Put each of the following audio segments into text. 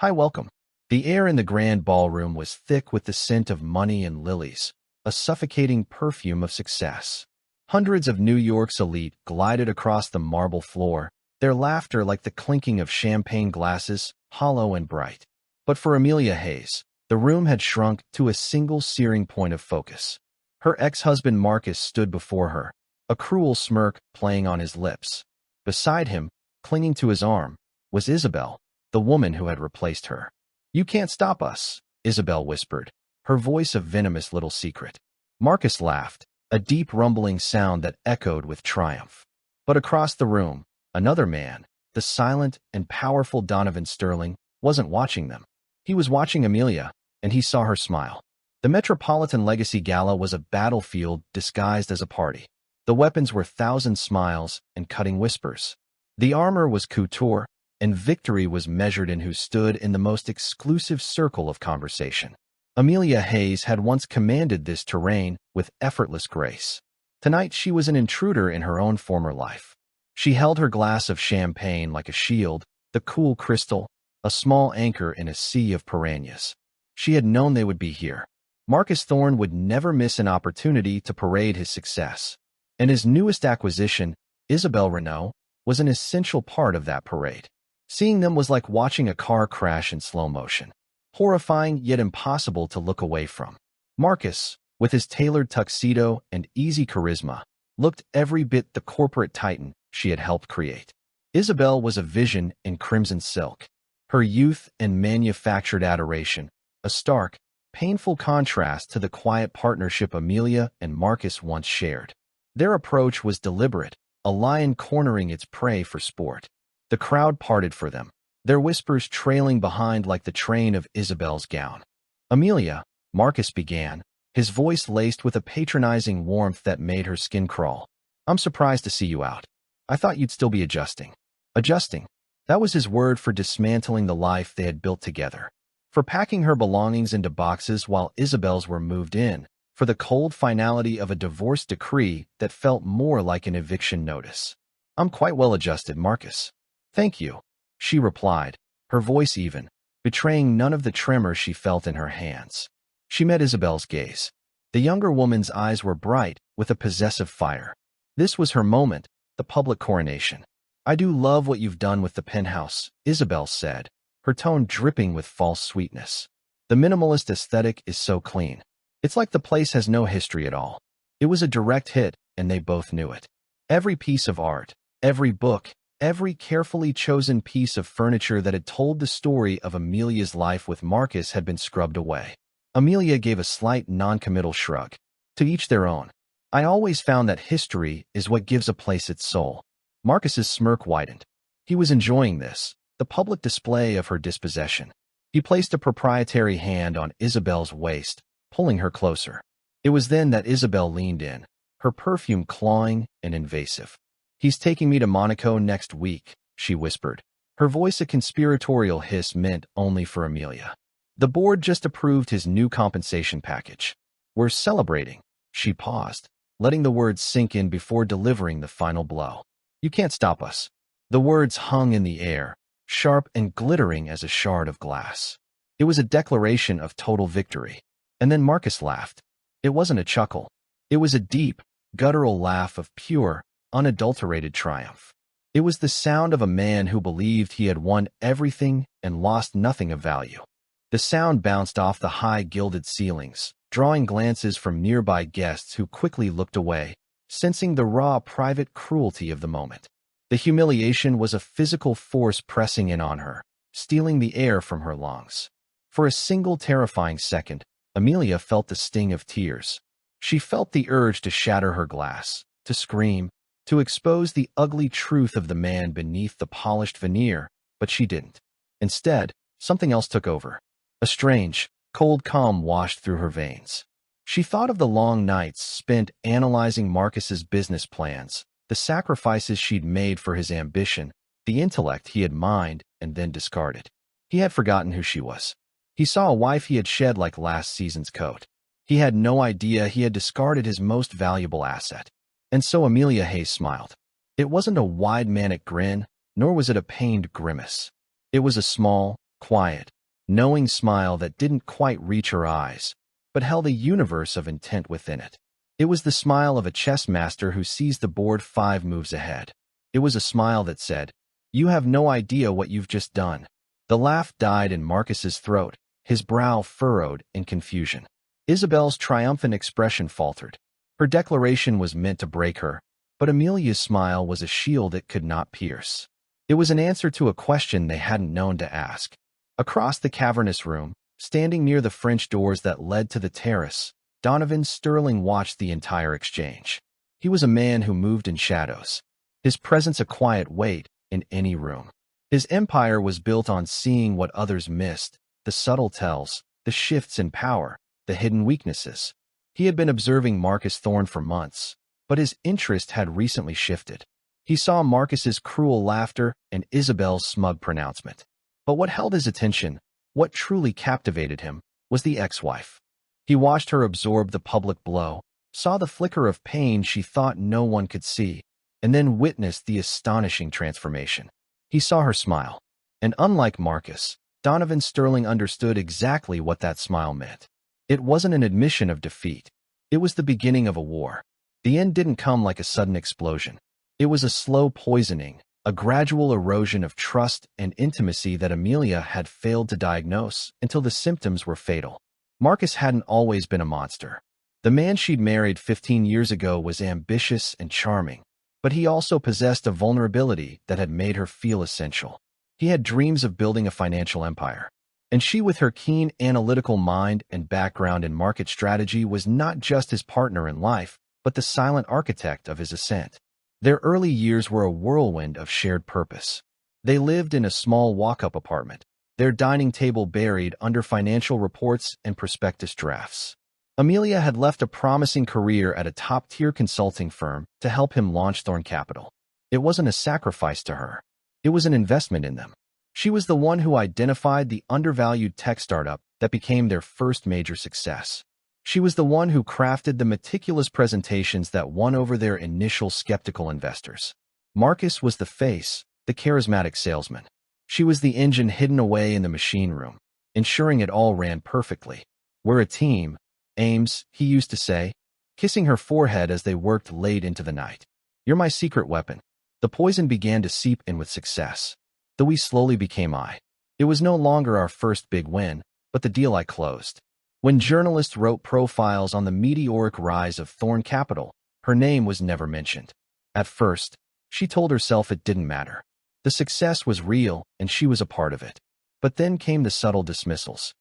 Hi, welcome. The air in the grand ballroom was thick with the scent of money and lilies, a suffocating perfume of success. Hundreds of New York's elite glided across the marble floor, their laughter like the clinking of champagne glasses, hollow and bright. But for Amelia Hayes, the room had shrunk to a single searing point of focus. Her ex-husband Marcus stood before her, a cruel smirk playing on his lips. Beside him, clinging to his arm, was Isabel, the woman who had replaced her. "You can't stop us," Isabel whispered, her voice a venomous little secret. Marcus laughed, a deep rumbling sound that echoed with triumph. But across the room, another man, the silent and powerful Donovan Sterling, wasn't watching them. He was watching Amelia, and he saw her smile. The Metropolitan Legacy Gala was a battlefield disguised as a party. The weapons were thousand smiles and cutting whispers. The armor was couture, and victory was measured in who stood in the most exclusive circle of conversation. Amelia Hayes had once commanded this terrain with effortless grace. Tonight she was an intruder in her own former life. She held her glass of champagne like a shield, the cool crystal, a small anchor in a sea of piranhas. She had known they would be here. Marcus Thorne would never miss an opportunity to parade his success. And his newest acquisition, Isabel Renault, was an essential part of that parade. Seeing them was like watching a car crash in slow motion. Horrifying yet impossible to look away from. Marcus, with his tailored tuxedo and easy charisma, looked every bit the corporate titan she had helped create. Isabel was a vision in crimson silk. Her youth and manufactured adoration, a stark, painful contrast to the quiet partnership Amelia and Marcus once shared. Their approach was deliberate, a lion cornering its prey for sport. The crowd parted for them, their whispers trailing behind like the train of Isabel's gown. "Amelia," Marcus began, his voice laced with a patronizing warmth that made her skin crawl. "I'm surprised to see you out. I thought you'd still be adjusting." Adjusting. That was his word for dismantling the life they had built together. For packing her belongings into boxes while Isabel's were moved in. For the cold finality of a divorce decree that felt more like an eviction notice. "I'm quite well adjusted, Marcus." "Thank you," she replied, her voice even, betraying none of the tremor she felt in her hands. She met Isabel's gaze. The younger woman's eyes were bright, with a possessive fire. This was her moment, the public coronation. "I do love what you've done with the penthouse," Isabel said, her tone dripping with false sweetness. "The minimalist aesthetic is so clean. It's like the place has no history at all." It was a direct hit, and they both knew it. Every piece of art, every book, every carefully chosen piece of furniture that had told the story of Amelia's life with Marcus had been scrubbed away. Amelia gave a slight non-committal shrug. "To each their own. I always found that history is what gives a place its soul." Marcus's smirk widened. He was enjoying this, the public display of her dispossession. He placed a proprietary hand on Isabel's waist, pulling her closer. It was then that Isabel leaned in, her perfume clawing and invasive. "He's taking me to Monaco next week," she whispered, her voice a conspiratorial hiss meant only for Amelia. "The board just approved his new compensation package. We're celebrating." She paused, letting the words sink in before delivering the final blow. "You can't stop us." The words hung in the air, sharp and glittering as a shard of glass. It was a declaration of total victory. And then Marcus laughed. It wasn't a chuckle. It was a deep, guttural laugh of pure, unadulterated triumph. It was the sound of a man who believed he had won everything and lost nothing of value. The sound bounced off the high gilded ceilings, drawing glances from nearby guests who quickly looked away, sensing the raw private cruelty of the moment. The humiliation was a physical force pressing in on her, stealing the air from her lungs. For a single terrifying second, Amelia felt the sting of tears. She felt the urge to shatter her glass, to scream, to expose the ugly truth of the man beneath the polished veneer, but she didn't. Instead, something else took over. A strange, cold calm washed through her veins. She thought of the long nights spent analyzing Marcus's business plans, the sacrifices she'd made for his ambition, the intellect he had mined and then discarded. He had forgotten who she was. He saw a wife he had shed like last season's coat. He had no idea he had discarded his most valuable asset. And so Amelia Hayes smiled. It wasn't a wide manic grin, nor was it a pained grimace. It was a small, quiet, knowing smile that didn't quite reach her eyes, but held a universe of intent within it. It was the smile of a chess master who sees the board 5 moves ahead. It was a smile that said, "You have no idea what you've just done." The laugh died in Marcus's throat, his brow furrowed in confusion. Isabel's triumphant expression faltered. Her declaration was meant to break her, but Amelia's smile was a shield it could not pierce. It was an answer to a question they hadn't known to ask. Across the cavernous room, standing near the French doors that led to the terrace, Donovan Sterling watched the entire exchange. He was a man who moved in shadows, his presence a quiet weight in any room. His empire was built on seeing what others missed, the subtle tells, the shifts in power, the hidden weaknesses. He had been observing Marcus Thorne for months, but his interest had recently shifted. He saw Marcus's cruel laughter and Isabel's smug pronouncement. But what held his attention, what truly captivated him, was the ex-wife. He watched her absorb the public blow, saw the flicker of pain she thought no one could see, and then witnessed the astonishing transformation. He saw her smile, and unlike Marcus, Donovan Sterling understood exactly what that smile meant. It wasn't an admission of defeat. It was the beginning of a war. The end didn't come like a sudden explosion. It was a slow poisoning, a gradual erosion of trust and intimacy that Amelia had failed to diagnose until the symptoms were fatal. Marcus hadn't always been a monster. The man she'd married 15 years ago was ambitious and charming, but he also possessed a vulnerability that had made her feel essential. He had dreams of building a financial empire, and she, with her keen analytical mind and background in market strategy, was not just his partner in life, but the silent architect of his ascent. Their early years were a whirlwind of shared purpose. They lived in a small walk-up apartment, their dining table buried under financial reports and prospectus drafts. Amelia had left a promising career at a top-tier consulting firm to help him launch Thorne Capital. It wasn't a sacrifice to her. It was an investment in them. She was the one who identified the undervalued tech startup that became their first major success. She was the one who crafted the meticulous presentations that won over their initial skeptical investors. Marcus was the face, the charismatic salesman. She was the engine hidden away in the machine room, ensuring it all ran perfectly. "We're a team, Ames," he used to say, kissing her forehead as they worked late into the night. "You're my secret weapon." The poison began to seep in with success. The we slowly became I. It was no longer our first big win, but the deal I closed. When journalists wrote profiles on the meteoric rise of Thorne Capital, her name was never mentioned. At first, she told herself it didn't matter. The success was real, and she was a part of it. But then came the subtle dismissals.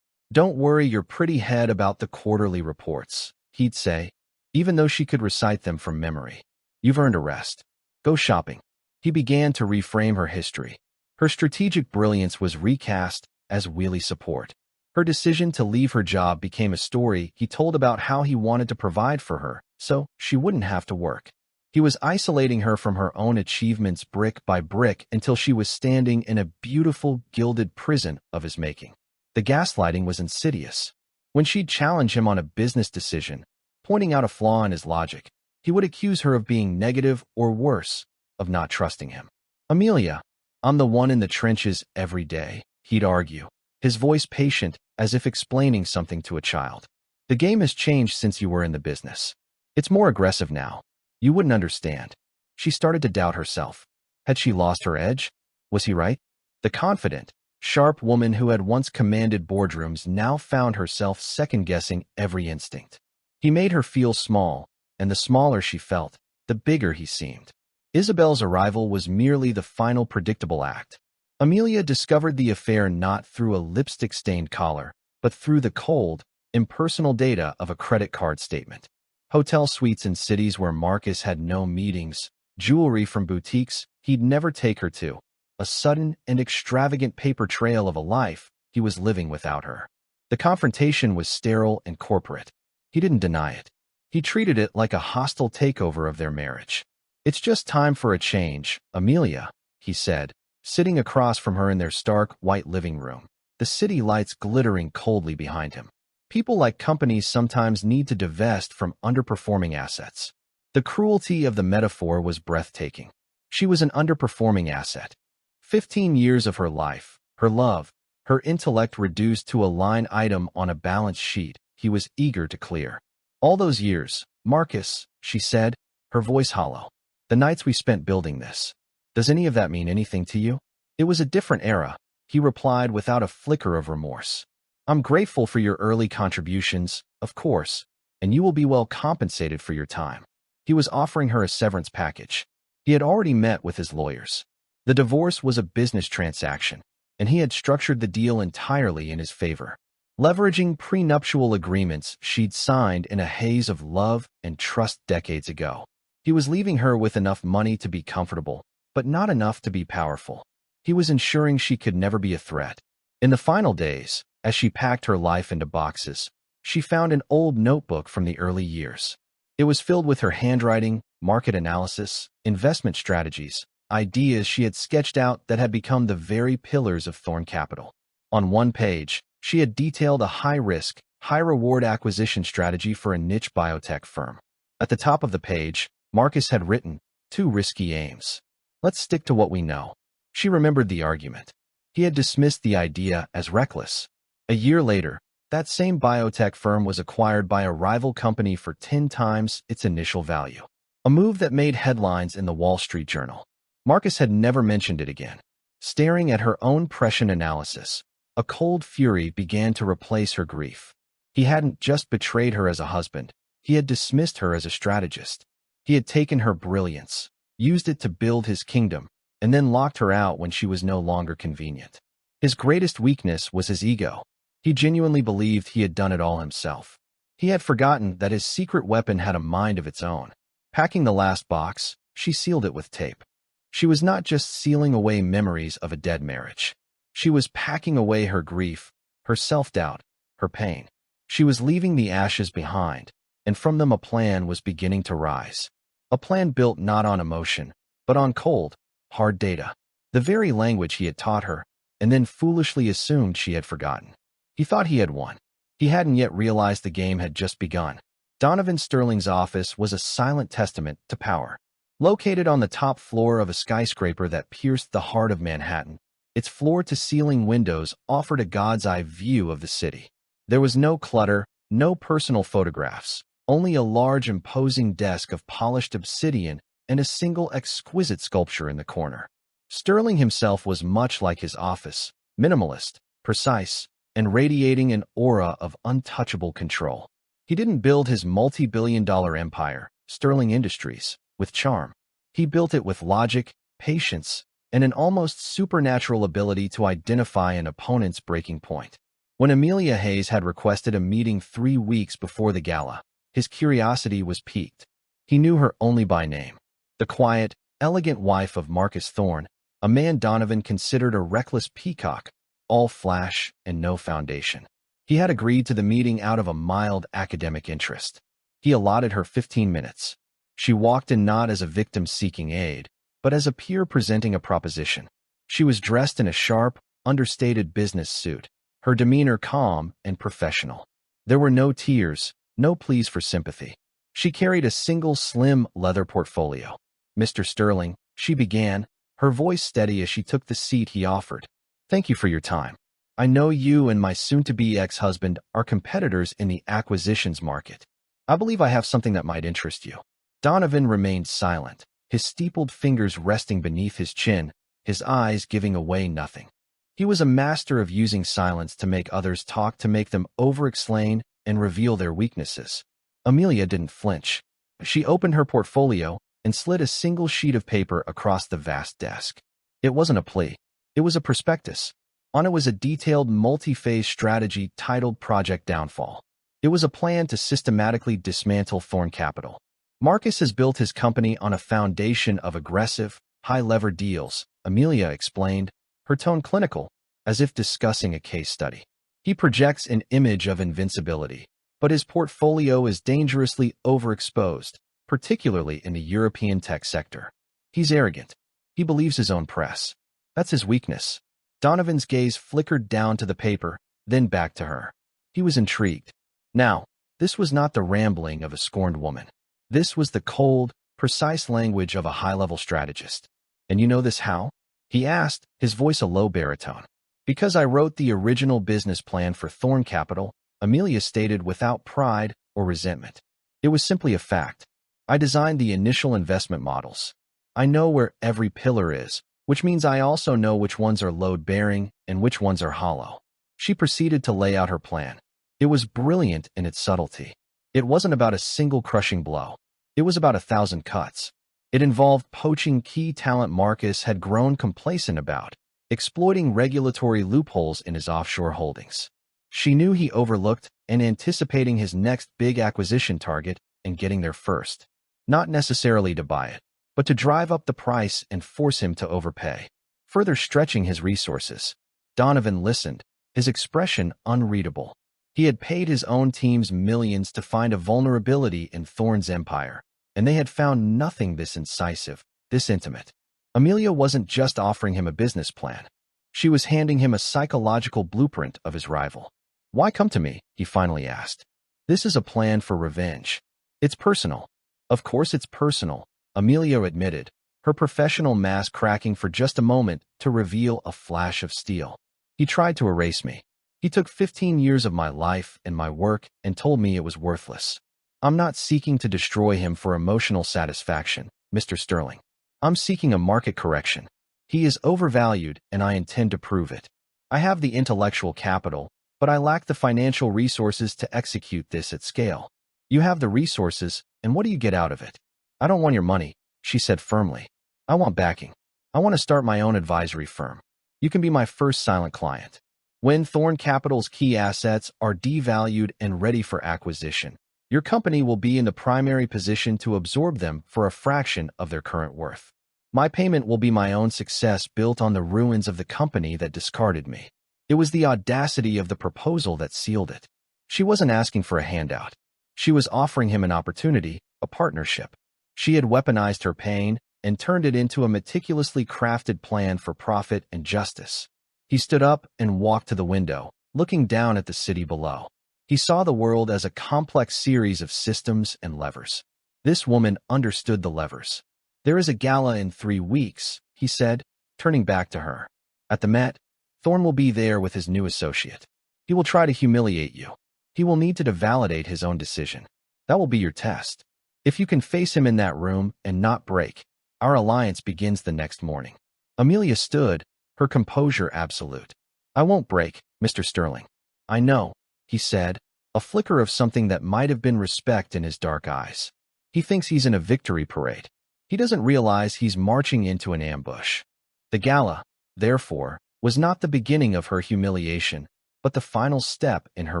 "Don't worry your pretty head about the quarterly reports," he'd say, even though she could recite them from memory. "You've earned a rest. Go shopping." He began to reframe her history. Her strategic brilliance was recast as wheelie support. Her decision to leave her job became a story he told about how he wanted to provide for her, so she wouldn't have to work. He was isolating her from her own achievements brick by brick until she was standing in a beautiful, gilded prison of his making. The gaslighting was insidious. When she'd challenge him on a business decision, pointing out a flaw in his logic, he would accuse her of being negative or worse, of not trusting him. "Amelia, I'm the one in the trenches every day," he'd argue, his voice patient as if explaining something to a child. "The game has changed since you were in the business. It's more aggressive now. You wouldn't understand." She started to doubt herself. Had she lost her edge? Was he right? The confident, sharp woman who had once commanded boardrooms now found herself second-guessing every instinct. He made her feel small, and the smaller she felt, the bigger he seemed. Isabel's arrival was merely the final predictable act. Amelia discovered the affair not through a lipstick-stained collar, but through the cold, impersonal data of a credit card statement. Hotel suites in cities where Marcus had no meetings, jewelry from boutiques he'd never take her to, a sudden and extravagant paper trail of a life he was living without her. The confrontation was sterile and corporate. He didn't deny it. He treated it like a hostile takeover of their marriage. "It's just time for a change, Amelia," he said, sitting across from her in their stark, white living room, the city lights glittering coldly behind him. People like companies sometimes need to divest from underperforming assets. The cruelty of the metaphor was breathtaking. She was an underperforming asset. 15 years of her life, her love, her intellect reduced to a line item on a balance sheet he was eager to clear. All those years, Marcus, she said, her voice hollow. The nights we spent building this. Does any of that mean anything to you? It was a different era, he replied without a flicker of remorse. I'm grateful for your early contributions, of course, and you will be well compensated for your time. He was offering her a severance package. He had already met with his lawyers. The divorce was a business transaction, and he had structured the deal entirely in his favor. Leveraging prenuptial agreements she'd signed in a haze of love and trust decades ago. He was leaving her with enough money to be comfortable, but not enough to be powerful. He was ensuring she could never be a threat. In the final days, as she packed her life into boxes, she found an old notebook from the early years. It was filled with her handwriting, market analysis, investment strategies, ideas she had sketched out that had become the very pillars of Thorn Capital. On one page, she had detailed a high-risk, high-reward acquisition strategy for a niche biotech firm. At the top of the page, Marcus had written, "Too risky aims. Let's stick to what we know." She remembered the argument. He had dismissed the idea as reckless. A year later, that same biotech firm was acquired by a rival company for 10 times its initial value. A move that made headlines in the Wall Street Journal. Marcus had never mentioned it again. Staring at her own prescient analysis, a cold fury began to replace her grief. He hadn't just betrayed her as a husband, he had dismissed her as a strategist. He had taken her brilliance, used it to build his kingdom, and then locked her out when she was no longer convenient. His greatest weakness was his ego. He genuinely believed he had done it all himself. He had forgotten that his secret weapon had a mind of its own. Packing the last box, she sealed it with tape. She was not just sealing away memories of a dead marriage. She was packing away her grief, her self-doubt, her pain. She was leaving the ashes behind, and from them a plan was beginning to rise. A plan built not on emotion, but on cold, hard data. The very language he had taught her, and then foolishly assumed she had forgotten. He thought he had won. He hadn't yet realized the game had just begun. Donovan Sterling's office was a silent testament to power. Located on the top floor of a skyscraper that pierced the heart of Manhattan, its floor-to-ceiling windows offered a god's-eye view of the city. There was no clutter, no personal photographs, only a large imposing desk of polished obsidian and a single exquisite sculpture in the corner. Sterling himself was much like his office, minimalist, precise, and radiating an aura of untouchable control. He didn't build his multi-billion-dollar empire, Sterling Industries, with charm. He built it with logic, patience, and an almost supernatural ability to identify an opponent's breaking point. When Amelia Hayes had requested a meeting 3 weeks before the gala, his curiosity was piqued. He knew her only by name. The quiet, elegant wife of Marcus Thorn, a man Donovan considered a reckless peacock, all flash and no foundation. He had agreed to the meeting out of a mild academic interest. He allotted her 15 minutes. She walked in not as a victim seeking aid, but as a peer presenting a proposition. She was dressed in a sharp, understated business suit, her demeanor calm and professional. There were no tears, no pleas for sympathy. She carried a single slim leather portfolio. "Mr. Sterling," she began, her voice steady as she took the seat he offered. "Thank you for your time. I know you and my soon-to-be ex-husband are competitors in the acquisitions market. I believe I have something that might interest you." Donovan remained silent, his steepled fingers resting beneath his chin, his eyes giving away nothing. He was a master of using silence to make others talk, to make them over-explain and reveal their weaknesses. Amelia didn't flinch. She opened her portfolio and slid a single sheet of paper across the vast desk. It wasn't a plea. It was a prospectus. On it was a detailed multi-phase strategy titled Project Downfall. It was a plan to systematically dismantle Thorn Capital. "Marcus has built his company on a foundation of aggressive, high-lever deals," Amelia explained, her tone clinical, as if discussing a case study. "He projects an image of invincibility, but his portfolio is dangerously overexposed, particularly in the European tech sector. He's arrogant. He believes his own press. That's his weakness." Donovan's gaze flickered down to the paper, then back to her. He was intrigued. Now, this was not the rambling of a scorned woman. This was the cold, precise language of a high-level strategist. "And you know this how?" he asked, his voice a low baritone. Because I wrote the original business plan for Thorn Capital, Amelia stated without pride or resentment. It was simply a fact. I designed the initial investment models. I know where every pillar is, which means I also know which ones are load-bearing and which ones are hollow. She proceeded to lay out her plan. It was brilliant in its subtlety. It wasn't about a single crushing blow. It was about 1,000 cuts. It involved poaching key talent Marcus had grown complacent about, exploiting regulatory loopholes in his offshore holdings. She knew he overlooked and anticipating his next big acquisition target and getting there first. Not necessarily to buy it, but to drive up the price and force him to overpay, further stretching his resources. Donovan listened, his expression unreadable. He had paid his own teams millions to find a vulnerability in Thorn's empire, and they had found nothing this incisive, this intimate. Amelia wasn't just offering him a business plan. She was handing him a psychological blueprint of his rival. "Why come to me?" he finally asked. "This is a plan for revenge. It's personal." "Of course it's personal," Amelia admitted, her professional mask cracking for just a moment to reveal a flash of steel. "He tried to erase me. He took 15 years of my life and my work and told me it was worthless. I'm not seeking to destroy him for emotional satisfaction, Mr. Sterling. I'm seeking a market correction. He is overvalued and I intend to prove it. I have the intellectual capital, but I lack the financial resources to execute this at scale. You have the resources, and what do you get out of it?" "I don't want your money," she said firmly. "I want backing. I want to start my own advisory firm. You can be my first silent client. When Thorn Capital's key assets are devalued and ready for acquisition, your company will be in the primary position to absorb them for a fraction of their current worth. My payment will be my own success built on the ruins of the company that discarded me." It was the audacity of the proposal that sealed it. She wasn't asking for a handout. She was offering him an opportunity, a partnership. She had weaponized her pain and turned it into a meticulously crafted plan for profit and justice. He stood up and walked to the window, looking down at the city below. He saw the world as a complex series of systems and levers. This woman understood the levers. "There is a gala in 3 weeks," he said, turning back to her. "At the Met, Thorn will be there with his new associate. He will try to humiliate you. He will need to validate his own decision. That will be your test. If you can face him in that room and not break, our alliance begins the next morning." Amelia stood, her composure absolute. "I won't break, Mr. Sterling." "I know," he said, a flicker of something that might have been respect in his dark eyes. "He thinks he's in a victory parade. He doesn't realize he's marching into an ambush." The gala, therefore, was not the beginning of her humiliation, but the final step in her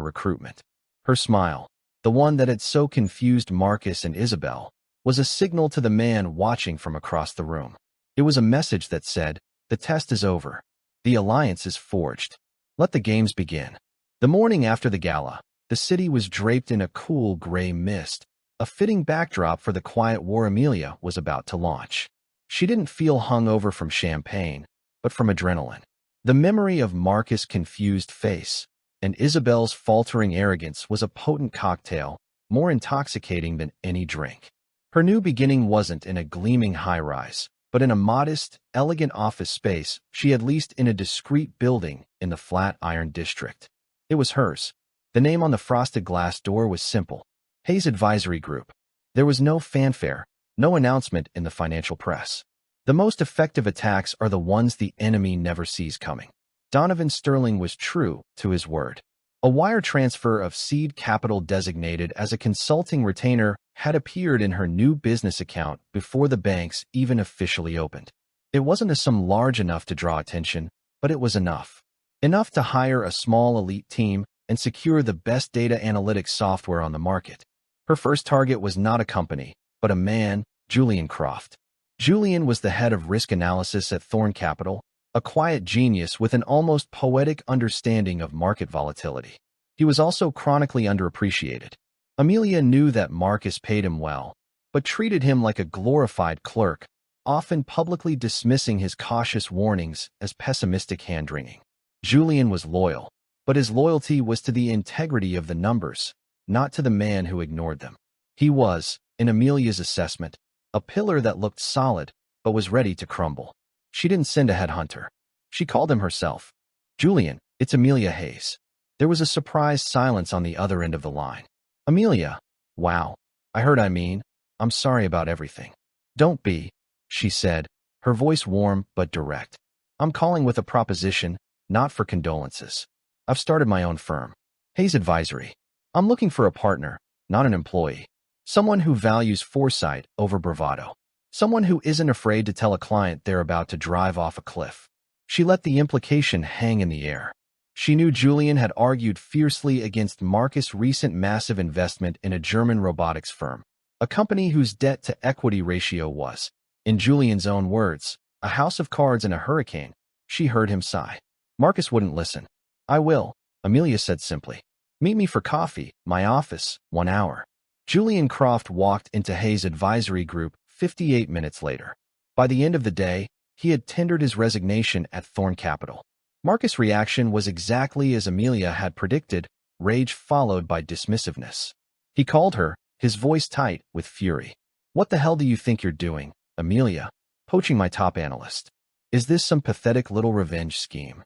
recruitment. Her smile, the one that had so confused Marcus and Isabel, was a signal to the man watching from across the room. It was a message that said, "The test is over. The alliance is forged. Let the games begin." The morning after the gala, the city was draped in a cool gray mist, a fitting backdrop for the quiet war Amelia was about to launch. She didn't feel hungover from champagne, but from adrenaline. The memory of Marcus' confused face and Isabel's faltering arrogance was a potent cocktail, more intoxicating than any drink. Her new beginning wasn't in a gleaming high-rise, but in a modest, elegant office space she had leased in a discreet building in the Flatiron district. It was hers. The name on the frosted glass door was simple: Hayes Advisory Group. There was no fanfare, no announcement in the financial press. The most effective attacks are the ones the enemy never sees coming. Donovan Sterling was true to his word. A wire transfer of seed capital designated as a consulting retainer had appeared in her new business account before the banks even officially opened. It wasn't a sum large enough to draw attention, but it was enough. Enough to hire a small elite team and secure the best data analytics software on the market. Her first target was not a company, but a man, Julian Croft. Julian was the head of risk analysis at Thorn Capital, a quiet genius with an almost poetic understanding of market volatility. He was also chronically underappreciated. Amelia knew that Marcus paid him well, but treated him like a glorified clerk, often publicly dismissing his cautious warnings as pessimistic hand-wringing. Julian was loyal, but his loyalty was to the integrity of the numbers, not to the man who ignored them. He was, in Amelia's assessment, a pillar that looked solid, but was ready to crumble. She didn't send a headhunter. She called him herself. Julian, it's Amelia Hayes. There was a surprised silence on the other end of the line. Amelia. Wow. I'm sorry about everything. Don't be, she said, her voice warm but direct. I'm calling with a proposition, not for condolences. I've started my own firm. Hayes Advisory. I'm looking for a partner, not an employee. Someone who values foresight over bravado. Someone who isn't afraid to tell a client they're about to drive off a cliff. She let the implication hang in the air. She knew Julian had argued fiercely against Marcus' recent massive investment in a German robotics firm, a company whose debt-to-equity ratio was, in Julian's own words, a house of cards in a hurricane. She heard him sigh. Marcus wouldn't listen. I will, Amelia said simply. Meet me for coffee, my office, 1 hour. Julian Croft walked into Hayes' advisory group 58 minutes later. By the end of the day, he had tendered his resignation at Thorn Capital. Marcus' reaction was exactly as Amelia had predicted, rage followed by dismissiveness. He called her, his voice tight with fury. What the hell do you think you're doing, Amelia? Poaching my top analyst. Is this some pathetic little revenge scheme?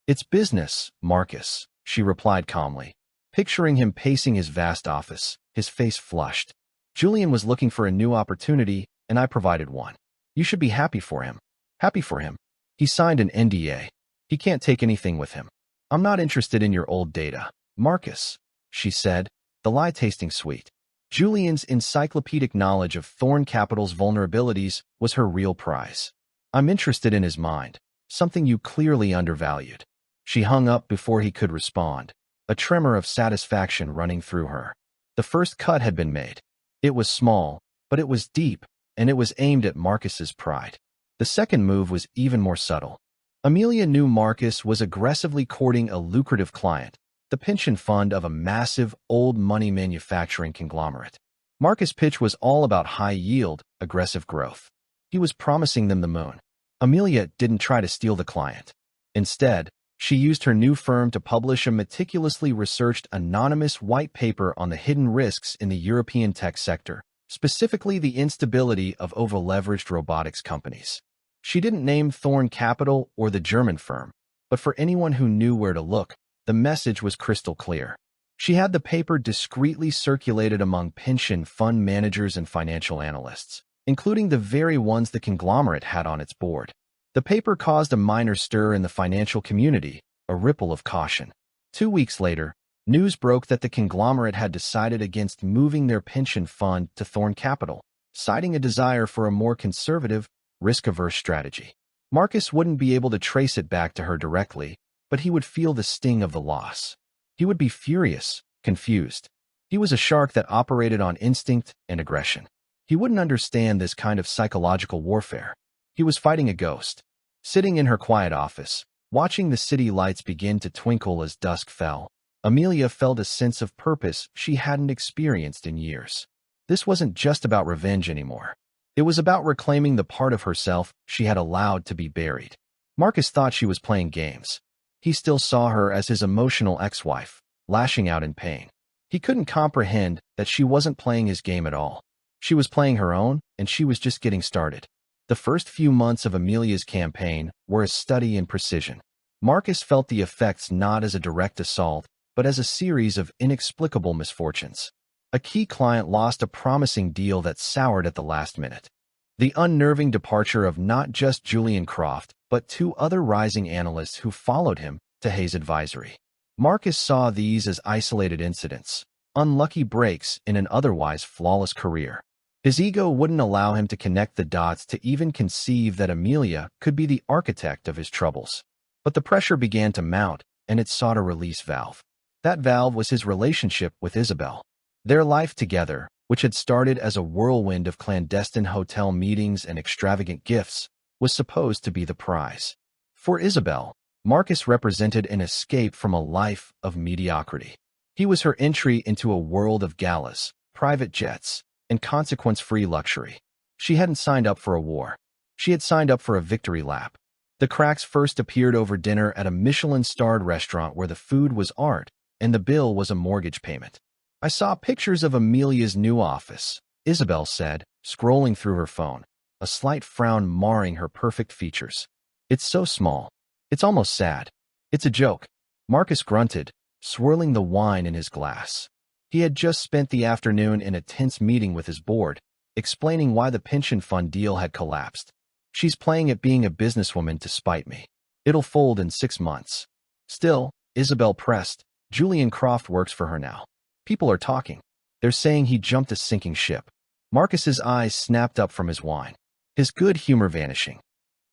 It's business, Marcus, she replied calmly, picturing him pacing his vast office, his face flushed. Julian was looking for a new opportunity, and I provided one. You should be happy for him. Happy for him. He signed an NDA. He can't take anything with him. I'm not interested in your old data, Marcus, she said, the lie tasting sweet. Julian's encyclopedic knowledge of Thorn Capital's vulnerabilities was her real prize. I'm interested in his mind, something you clearly undervalued. She hung up before he could respond, a tremor of satisfaction running through her. The first cut had been made. It was small, but it was deep, and it was aimed at Marcus's pride. The second move was even more subtle. Amelia knew Marcus was aggressively courting a lucrative client, the pension fund of a massive, old money manufacturing conglomerate. Marcus' pitch was all about high yield, aggressive growth. He was promising them the moon. Amelia didn't try to steal the client. Instead, she used her new firm to publish a meticulously researched anonymous white paper on the hidden risks in the European tech sector, specifically the instability of over-leveraged robotics companies. She didn't name Thorn Capital or the German firm, but for anyone who knew where to look, the message was crystal clear. She had the paper discreetly circulated among pension fund managers and financial analysts, including the very ones the conglomerate had on its board. The paper caused a minor stir in the financial community, a ripple of caution. 2 weeks later, news broke that the conglomerate had decided against moving their pension fund to Thorn Capital, citing a desire for a more conservative, risk-averse strategy. Marcus wouldn't be able to trace it back to her directly, but he would feel the sting of the loss. He would be furious, confused. He was a shark that operated on instinct and aggression. He wouldn't understand this kind of psychological warfare. He was fighting a ghost. Sitting in her quiet office, watching the city lights begin to twinkle as dusk fell, Amelia felt a sense of purpose she hadn't experienced in years. This wasn't just about revenge anymore. It was about reclaiming the part of herself she had allowed to be buried. Marcus thought she was playing games. He still saw her as his emotional ex-wife, lashing out in pain. He couldn't comprehend that she wasn't playing his game at all. She was playing her own, and she was just getting started. The first few months of Amelia's campaign were a study in precision. Marcus felt the effects not as a direct assault, but as a series of inexplicable misfortunes. A key client lost a promising deal that soured at the last minute. The unnerving departure of not just Julian Croft, but 2 other rising analysts who followed him to Hayes Advisory. Marcus saw these as isolated incidents, unlucky breaks in an otherwise flawless career. His ego wouldn't allow him to connect the dots to even conceive that Amelia could be the architect of his troubles. But the pressure began to mount, and it sought a release valve. That valve was his relationship with Isabel. Their life together, which had started as a whirlwind of clandestine hotel meetings and extravagant gifts, was supposed to be the prize. For Isabel, Marcus represented an escape from a life of mediocrity. He was her entry into a world of galas, private jets, and consequence-free luxury. She hadn't signed up for a war. She had signed up for a victory lap. The cracks first appeared over dinner at a Michelin-starred restaurant where the food was art and the bill was a mortgage payment. I saw pictures of Amelia's new office, Isabel said, scrolling through her phone, a slight frown marring her perfect features. It's so small. It's almost sad. It's a joke. Marcus grunted, swirling the wine in his glass. He had just spent the afternoon in a tense meeting with his board, explaining why the pension fund deal had collapsed. She's playing at being a businesswoman to spite me. It'll fold in 6 months. Still, Isabel pressed, Julian Croft works for her now. People are talking. They're saying he jumped a sinking ship. Marcus's eyes snapped up from his wine, his good humor vanishing.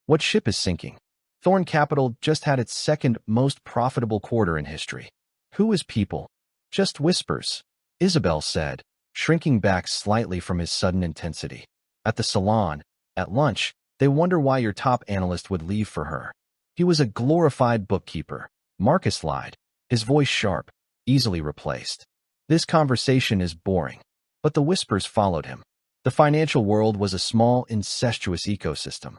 What ship is sinking? Thorn Capital just had its second most profitable quarter in history. Who is people? Just whispers, Isabel said, shrinking back slightly from his sudden intensity. At the salon, at lunch, they wonder why your top analyst would leave for her. He was a glorified bookkeeper. Marcus lied, his voice sharp, easily replaced. This conversation is boring. But the whispers followed him. The financial world was a small, incestuous ecosystem.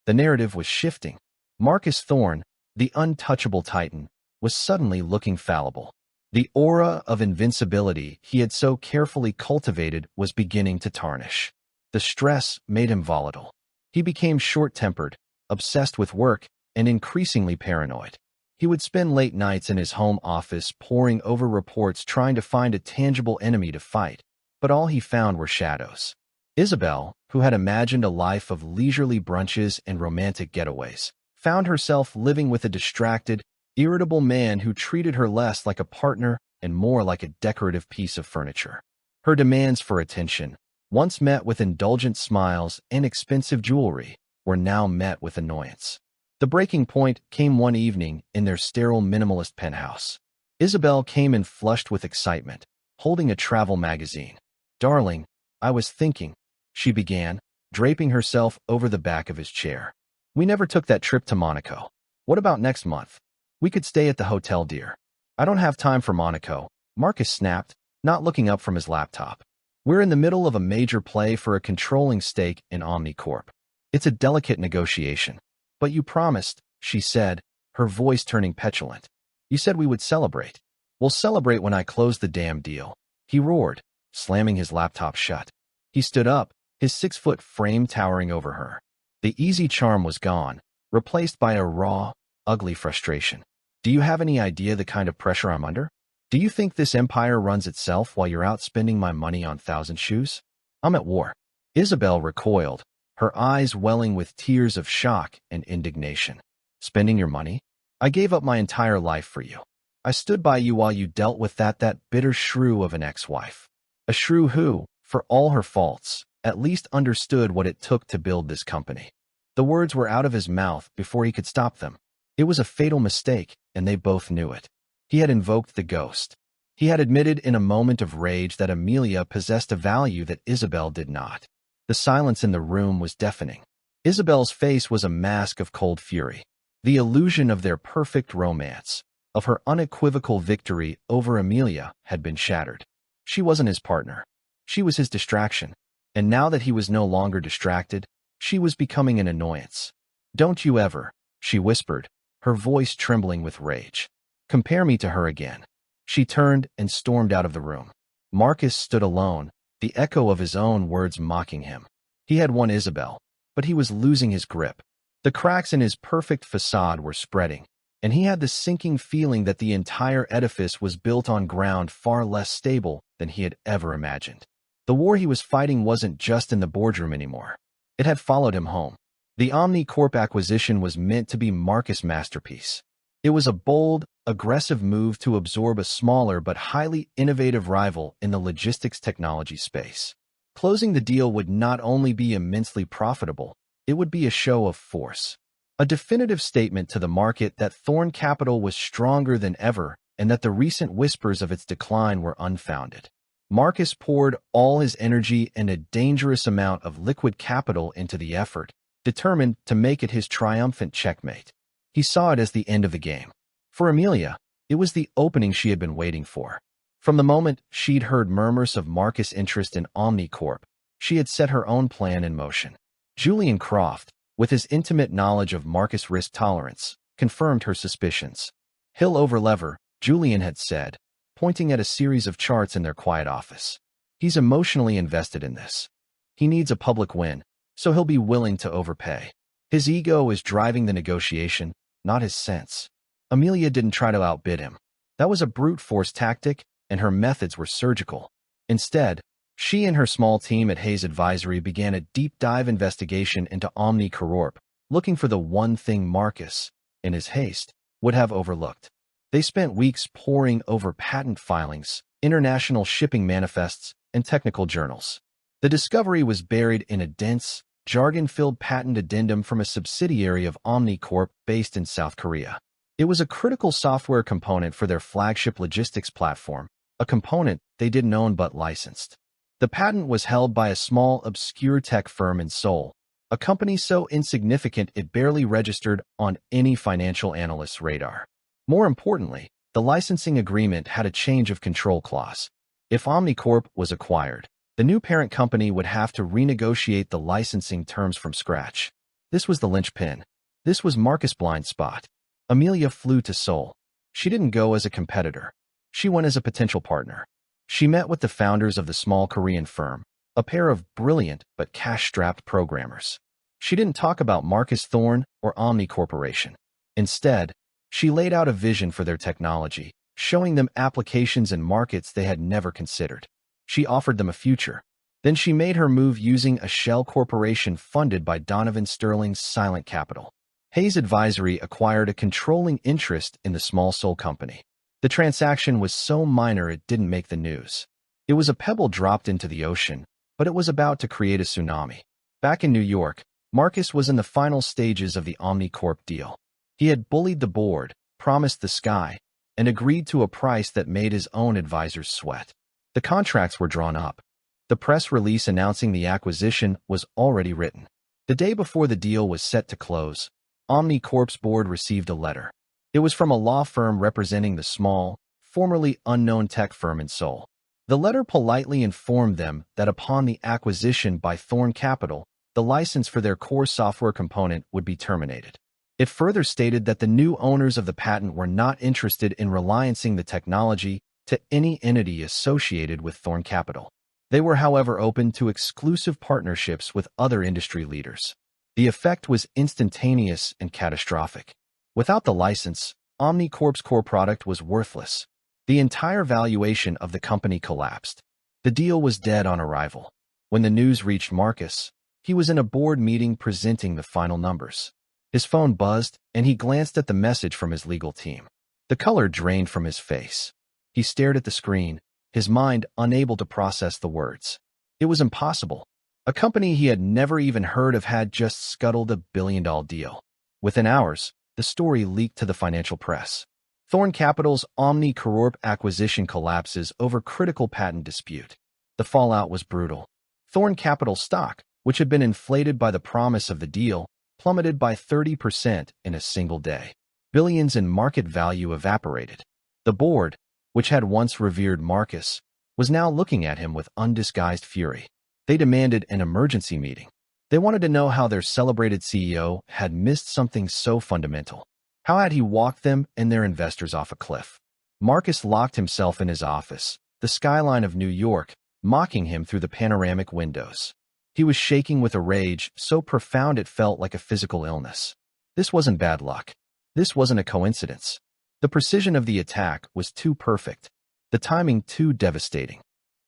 The narrative was shifting. Marcus Thorn, the untouchable titan, was suddenly looking fallible. The aura of invincibility he had so carefully cultivated was beginning to tarnish. The stress made him volatile. He became short-tempered, obsessed with work, and increasingly paranoid. He would spend late nights in his home office poring over reports trying to find a tangible enemy to fight, but all he found were shadows. Isabel, who had imagined a life of leisurely brunches and romantic getaways, found herself living with a distracted, irritable man who treated her less like a partner and more like a decorative piece of furniture. Her demands for attention, once met with indulgent smiles and expensive jewelry, were now met with annoyance. The breaking point came one evening in their sterile minimalist penthouse. Isabel came in flushed with excitement, holding a travel magazine. "Darling, I was thinking," she began, draping herself over the back of his chair. "We never took that trip to Monaco. What about next month? We could stay at the hotel, dear." "I don't have time for Monaco," Marcus snapped, not looking up from his laptop. "We're in the middle of a major play for a controlling stake in Omnicorp. It's a delicate negotiation." "But you promised," she said, her voice turning petulant. "You said we would celebrate." "We'll celebrate when I close the damn deal," he roared, slamming his laptop shut. He stood up, his 6-foot frame towering over her. The easy charm was gone, replaced by a raw, ugly frustration. "Do you have any idea the kind of pressure I'm under? Do you think this empire runs itself while you're out spending my money on thousand shoes? I'm at war." Isabel recoiled, her eyes welling with tears of shock and indignation. "Spending your money? I gave up my entire life for you. I stood by you while you dealt with that bitter shrew of an ex-wife. A shrew who, for all her faults, at least understood what it took to build this company." The words were out of his mouth before he could stop them. It was a fatal mistake, and they both knew it. He had invoked the ghost. He had admitted in a moment of rage that Amelia possessed a value that Isabel did not. The silence in the room was deafening. Isabel's face was a mask of cold fury. The illusion of their perfect romance, of her unequivocal victory over Amelia, had been shattered. She wasn't his partner. She was his distraction. And now that he was no longer distracted, she was becoming an annoyance. "Don't you ever," she whispered, her voice trembling with rage, "compare me to her again." She turned and stormed out of the room. Marcus stood alone, the echo of his own words mocking him. He had won Isabel, but he was losing his grip. The cracks in his perfect facade were spreading, and he had the sinking feeling that the entire edifice was built on ground far less stable than he had ever imagined. The war he was fighting wasn't just in the boardroom anymore. It had followed him home. The Omnicorp acquisition was meant to be Marcus' masterpiece. It was a bold, aggressive move to absorb a smaller but highly innovative rival in the logistics technology space. Closing the deal would not only be immensely profitable, it would be a show of force. A definitive statement to the market that Thorn Capital was stronger than ever and that the recent whispers of its decline were unfounded. Marcus poured all his energy and a dangerous amount of liquid capital into the effort, determined to make it his triumphant checkmate. He saw it as the end of the game. For Amelia, it was the opening she had been waiting for. From the moment she'd heard murmurs of Marcus' interest in Omnicorp, she had set her own plan in motion. Julian Croft, with his intimate knowledge of Marcus' risk tolerance, confirmed her suspicions. "He'll overlever," Julian had said, pointing at a series of charts in their quiet office. "He's emotionally invested in this. He needs a public win, so he'll be willing to overpay. His ego is driving the negotiation, not his sense." Amelia didn't try to outbid him. That was a brute force tactic, and her methods were surgical. Instead, she and her small team at Hayes Advisory began a deep dive investigation into Omni Corp, looking for the one thing Marcus, in his haste, would have overlooked. They spent weeks poring over patent filings, international shipping manifests, and technical journals. The discovery was buried in a dense, jargon-filled patent addendum from a subsidiary of Omni Corp based in South Korea. It was a critical software component for their flagship logistics platform, a component they didn't own but licensed. The patent was held by a small, obscure tech firm in Seoul, a company so insignificant it barely registered on any financial analyst's radar. More importantly, the licensing agreement had a change of control clause. If Omnicorp was acquired, the new parent company would have to renegotiate the licensing terms from scratch. This was the linchpin. This was Marcus' blind spot. Amelia flew to Seoul. She didn't go as a competitor. She went as a potential partner. She met with the founders of the small Korean firm, a pair of brilliant but cash-strapped programmers. She didn't talk about Marcus Thorne or Omni Corporation. Instead, she laid out a vision for their technology, showing them applications and markets they had never considered. She offered them a future. Then she made her move using a shell corporation funded by Donovan Sterling's Silent Capital. Hayes Advisory acquired a controlling interest in the small Seoul company. The transaction was so minor it didn't make the news. It was a pebble dropped into the ocean, but it was about to create a tsunami. Back in New York, Marcus was in the final stages of the OmniCorp deal. He had bullied the board, promised the sky, and agreed to a price that made his own advisors sweat. The contracts were drawn up. The press release announcing the acquisition was already written. The day before the deal was set to close, OmniCorp's board received a letter. It was from a law firm representing the small, formerly unknown tech firm in Seoul. The letter politely informed them that upon the acquisition by Thorne Capital, the license for their core software component would be terminated. It further stated that the new owners of the patent were not interested in reliancing the technology to any entity associated with Thorne Capital. They were, however, open to exclusive partnerships with other industry leaders. The effect was instantaneous and catastrophic. Without the license, OmniCorp's core product was worthless. The entire valuation of the company collapsed. The deal was dead on arrival. When the news reached Marcus, he was in a board meeting presenting the final numbers. His phone buzzed, and he glanced at the message from his legal team. The color drained from his face. He stared at the screen, his mind unable to process the words. It was impossible. A company he had never even heard of had just scuttled a billion-dollar deal. Within hours, the story leaked to the financial press. Thorne Capital's Omni Corp acquisition collapses over critical patent dispute. The fallout was brutal. Thorne Capital stock, which had been inflated by the promise of the deal, plummeted by 30% in a single day. Billions in market value evaporated. The board, which had once revered Marcus, was now looking at him with undisguised fury. They demanded an emergency meeting. They wanted to know how their celebrated CEO had missed something so fundamental. How had he walked them and their investors off a cliff? Marcus locked himself in his office, the skyline of New York, mocking him through the panoramic windows. He was shaking with a rage so profound it felt like a physical illness. This wasn't bad luck. This wasn't a coincidence. The precision of the attack was too perfect, the timing too devastating.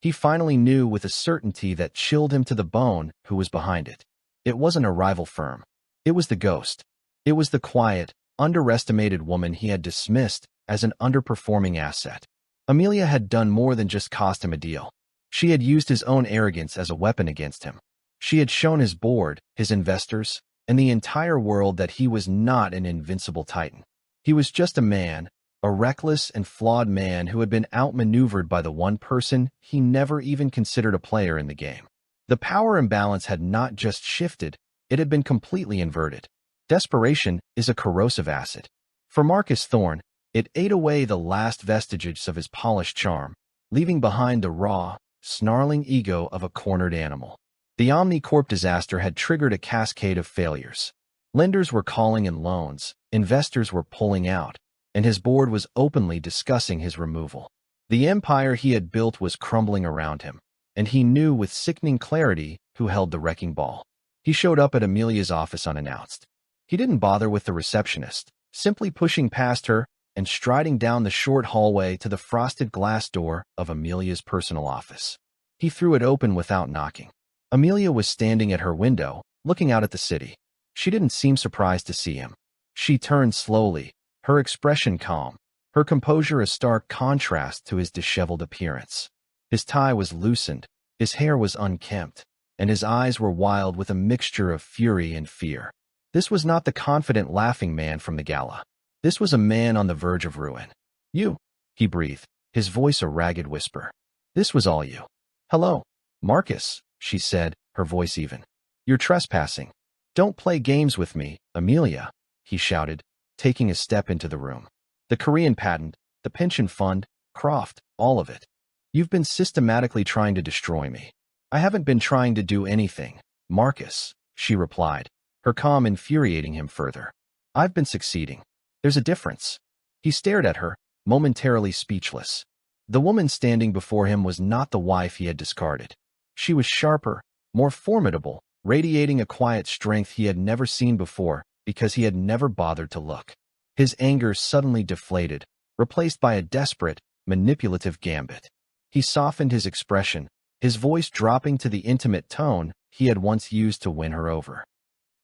He finally knew with a certainty that chilled him to the bone who was behind it. It wasn't a rival firm. It was the ghost. It was the quiet, underestimated woman he had dismissed as an underperforming asset. Amelia had done more than just cost him a deal. She had used his own arrogance as a weapon against him. She had shown his board, his investors, and the entire world that he was not an invincible titan. He was just a man, a reckless and flawed man who had been outmaneuvered by the one person he never even considered a player in the game. The power imbalance had not just shifted, it had been completely inverted. Desperation is a corrosive acid. For Marcus Thorne, it ate away the last vestiges of his polished charm, leaving behind the raw, snarling ego of a cornered animal. The OmniCorp disaster had triggered a cascade of failures. Lenders were calling in loans, investors were pulling out, and his board was openly discussing his removal. The empire he had built was crumbling around him, and he knew with sickening clarity who held the wrecking ball. He showed up at Amelia's office unannounced. He didn't bother with the receptionist, simply pushing past her, and striding down the short hallway to the frosted glass door of Amelia's personal office. He threw it open without knocking. Amelia was standing at her window, looking out at the city. She didn't seem surprised to see him. She turned slowly, her expression calm, her composure a stark contrast to his disheveled appearance. His tie was loosened, his hair was unkempt, and his eyes were wild with a mixture of fury and fear. This was not the confident laughing man from the gala. This was a man on the verge of ruin. "You," he breathed, his voice a ragged whisper. "This was all you." "Hello, Marcus," she said, her voice even. "You're trespassing. Don't play games with me, Amelia," he shouted, taking a step into the room. "The Korean patent, the pension fund, Croft, all of it. You've been systematically trying to destroy me." "I haven't been trying to do anything, Marcus," she replied, her calm infuriating him further. "I've been succeeding. There's a difference." He stared at her, momentarily speechless. The woman standing before him was not the wife he had discarded. She was sharper, more formidable, radiating a quiet strength he had never seen before because he had never bothered to look. His anger suddenly deflated, replaced by a desperate, manipulative gambit. He softened his expression, his voice dropping to the intimate tone he had once used to win her over.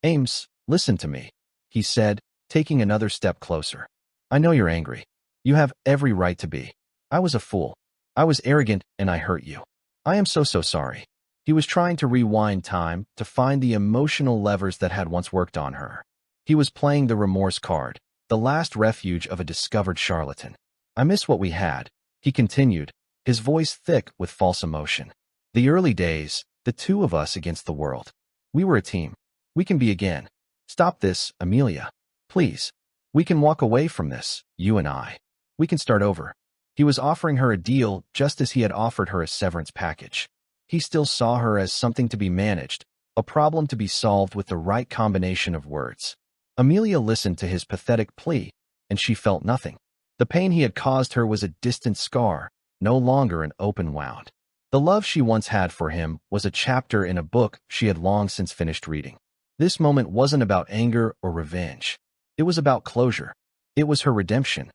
"Ames, listen to me," he said, taking another step closer. "I know you're angry. You have every right to be. I was a fool. I was arrogant and I hurt you. I am so sorry." He was trying to rewind time to find the emotional levers that had once worked on her. He was playing the remorse card, the last refuge of a discovered charlatan. "I miss what we had," he continued, his voice thick with false emotion. "The early days, the two of us against the world. We were a team. We can be again. Stop this, Amelia. Please. We can walk away from this, you and I. We can start over." He was offering her a deal just as he had offered her a severance package. He still saw her as something to be managed, a problem to be solved with the right combination of words. Amelia listened to his pathetic plea, and she felt nothing. The pain he had caused her was a distant scar, no longer an open wound. The love she once had for him was a chapter in a book she had long since finished reading. This moment wasn't about anger or revenge. It was about closure. It was her redemption.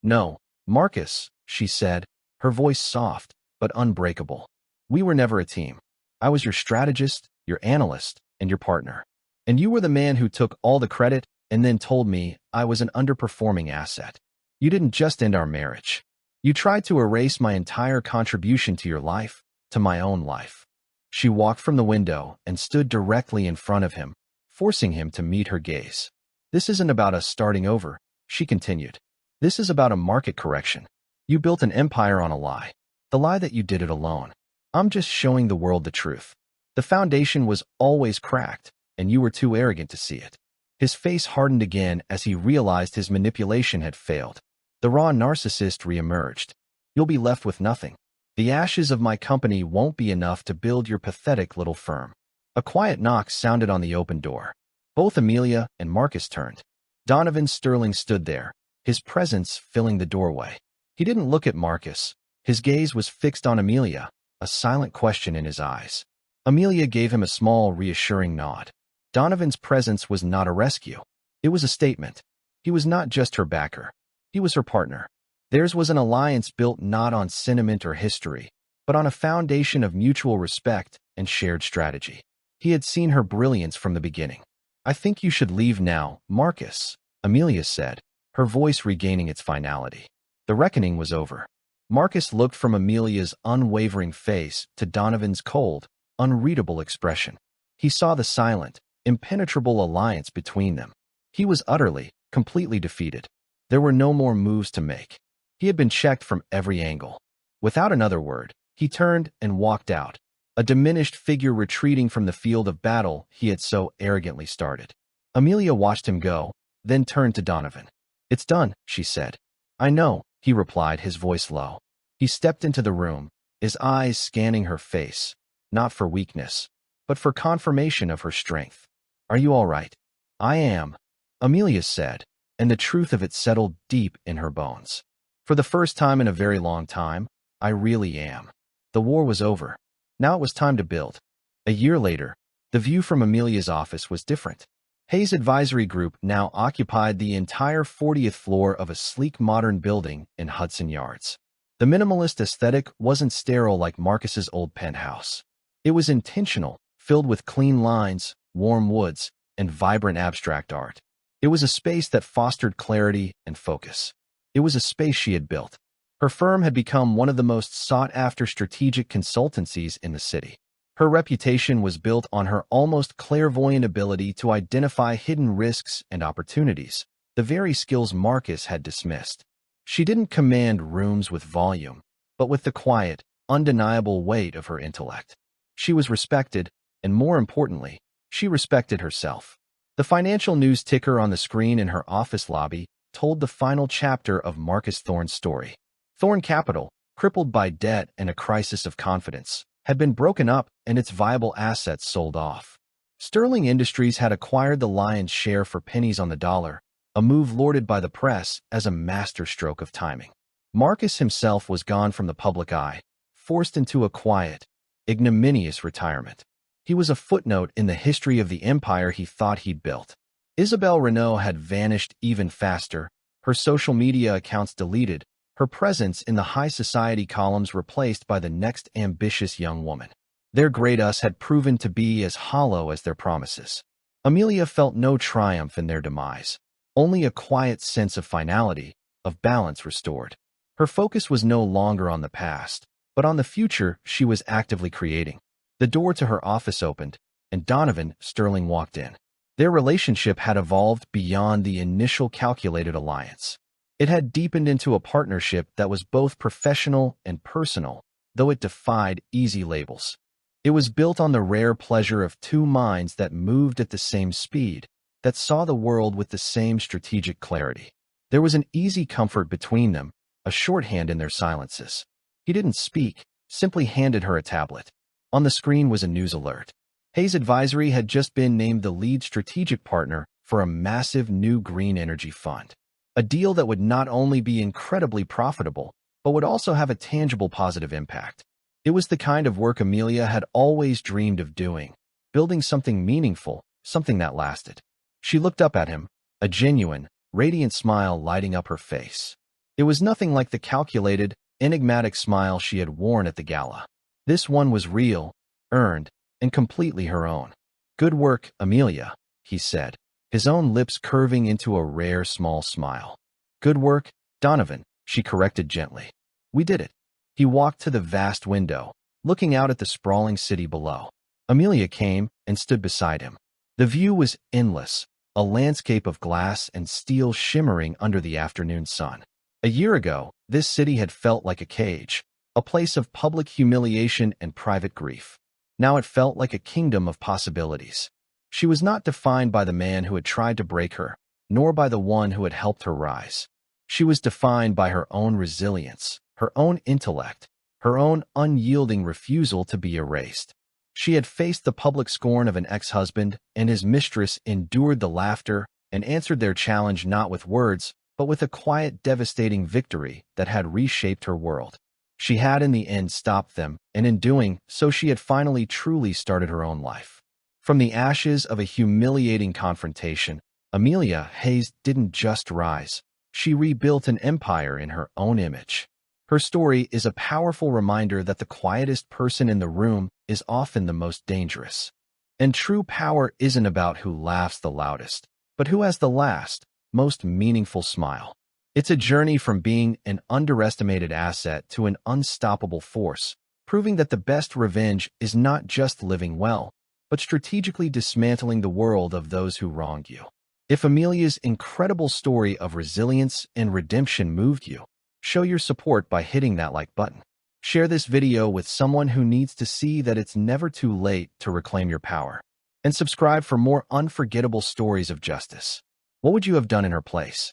"No, Marcus," she said, her voice soft but unbreakable. "We were never a team. I was your strategist, your analyst, and your partner. And you were the man who took all the credit and then told me I was an underperforming asset. You didn't just end our marriage. You tried to erase my entire contribution to your life, to my own life." She walked from the window and stood directly in front of him, forcing him to meet her gaze. "This isn't about us starting over," she continued. "This is about a market correction. You built an empire on a lie. The lie that you did it alone. I'm just showing the world the truth. The foundation was always cracked, and you were too arrogant to see it." His face hardened again as he realized his manipulation had failed. The raw narcissist reemerged. "You'll be left with nothing. The ashes of my company won't be enough to build your pathetic little firm." A quiet knock sounded on the open door. Both Amelia and Marcus turned. Donovan Sterling stood there, his presence filling the doorway. He didn't look at Marcus. His gaze was fixed on Amelia, a silent question in his eyes. Amelia gave him a small, reassuring nod. Donovan's presence was not a rescue. It was a statement. He was not just her backer. He was her partner. Theirs was an alliance built not on sentiment or history, but on a foundation of mutual respect and shared strategy. He had seen her brilliance from the beginning. "I think you should leave now, Marcus," Amelia said, her voice regaining its finality. The reckoning was over. Marcus looked from Amelia's unwavering face to Donovan's cold, unreadable expression. He saw the silent, impenetrable alliance between them. He was utterly, completely defeated. There were no more moves to make. He had been checked from every angle. Without another word, he turned and walked out, a diminished figure retreating from the field of battle he had so arrogantly started. Amelia watched him go, then turned to Donovan. "It's done," she said. "I know," he replied, his voice low. He stepped into the room, his eyes scanning her face, not for weakness, but for confirmation of her strength. "Are you all right?" "I am," Amelia said, and the truth of it settled deep in her bones. "For the first time in a very long time, I really am." The war was over. Now it was time to build. A year later, the view from Amelia's office was different. Hayes' advisory group now occupied the entire 40th floor of a sleek modern building in Hudson Yards. The minimalist aesthetic wasn't sterile like Marcus's old penthouse. It was intentional, filled with clean lines, warm woods, and vibrant abstract art. It was a space that fostered clarity and focus. It was a space she had built. Her firm had become one of the most sought-after strategic consultancies in the city. Her reputation was built on her almost clairvoyant ability to identify hidden risks and opportunities, the very skills Marcus had dismissed. She didn't command rooms with volume, but with the quiet, undeniable weight of her intellect. She was respected, and more importantly, she respected herself. The financial news ticker on the screen in her office lobby told the final chapter of Marcus Thorne's story. Thorne Capital, crippled by debt and a crisis of confidence, had been broken up and its viable assets sold off. Sterling Industries had acquired the lion's share for pennies on the dollar, a move lauded by the press as a masterstroke of timing. Marcus himself was gone from the public eye, forced into a quiet, ignominious retirement. He was a footnote in the history of the empire he thought he'd built. Isabelle Renault had vanished even faster, her social media accounts deleted, her presence in the high society columns replaced by the next ambitious young woman. Their great us had proven to be as hollow as their promises. Amelia felt no triumph in their demise, only a quiet sense of finality, of balance restored. Her focus was no longer on the past, but on the future she was actively creating. The door to her office opened, and Donovan Sterling walked in. Their relationship had evolved beyond the initial calculated alliance. It had deepened into a partnership that was both professional and personal, though it defied easy labels. It was built on the rare pleasure of two minds that moved at the same speed, that saw the world with the same strategic clarity. There was an easy comfort between them, a shorthand in their silences. He didn't speak, simply handed her a tablet. On the screen was a news alert. Hayes Advisory had just been named the lead strategic partner for a massive new green energy fund. A deal that would not only be incredibly profitable, but would also have a tangible positive impact. It was the kind of work Amelia had always dreamed of doing, building something meaningful, something that lasted. She looked up at him, a genuine, radiant smile lighting up her face. It was nothing like the calculated, enigmatic smile she had worn at the gala. This one was real, earned, and completely her own. "Good work, Amelia," he said, his own lips curving into a rare small smile. "Good work, Donovan," she corrected gently. "We did it." He walked to the vast window, looking out at the sprawling city below. Amelia came and stood beside him. The view was endless, a landscape of glass and steel shimmering under the afternoon sun. A year ago, this city had felt like a cage, a place of public humiliation and private grief. Now it felt like a kingdom of possibilities. She was not defined by the man who had tried to break her, nor by the one who had helped her rise. She was defined by her own resilience, her own intellect, her own unyielding refusal to be erased. She had faced the public scorn of an ex-husband, and his mistress endured the laughter and answered their challenge not with words, but with a quiet, devastating victory that had reshaped her world. She had in the end stopped them, and in doing so she had finally truly started her own life. From the ashes of a humiliating confrontation, Amelia Hayes didn't just rise. She rebuilt an empire in her own image. Her story is a powerful reminder that the quietest person in the room is often the most dangerous. And true power isn't about who laughs the loudest, but who has the last, most meaningful smile. It's a journey from being an underestimated asset to an unstoppable force, proving that the best revenge is not just living well, but strategically dismantling the world of those who wronged you. If Amelia's incredible story of resilience and redemption moved you, show your support by hitting that like button. Share this video with someone who needs to see that it's never too late to reclaim your power. And subscribe for more unforgettable stories of justice. What would you have done in her place?